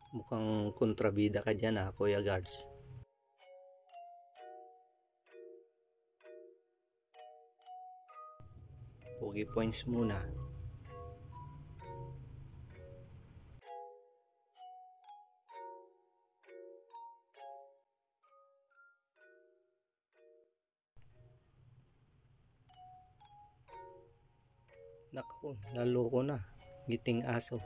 Mukhang kontrabida ka dyan Kuya Guards. Pogi points muna. Naku, naloko na. Ngiting aso.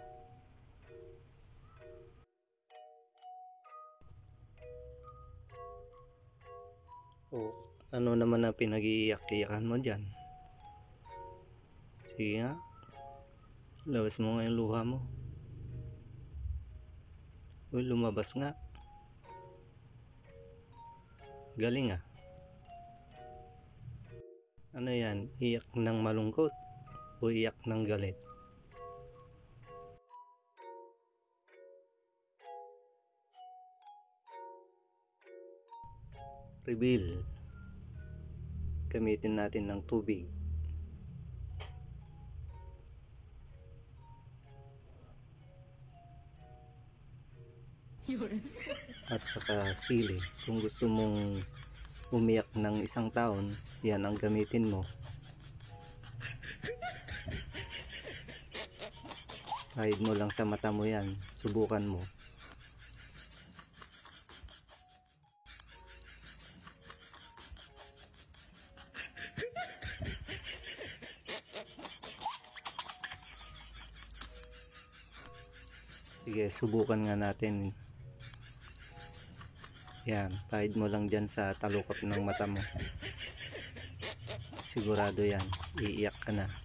Oh, ano naman ang pinag-iiyak-iyakan mo dyan? Sige nga. Labas mo nga yung luha mo. Uy, lumabas nga. Galing ah. Ano yan? Iyak ng malungkot o iyak ng galit? Reveal. Gamitin natin ng tubig. At saka sili. Kung gusto mong umiyak ng isang taon, yan ang gamitin mo. Kahit mo lang sa mata mo yan, subukan mo. Sige, subukan nga natin. Yan, kahit mo lang dyan sa talukap ng mata mo. Sigurado yan, iiyak ka na.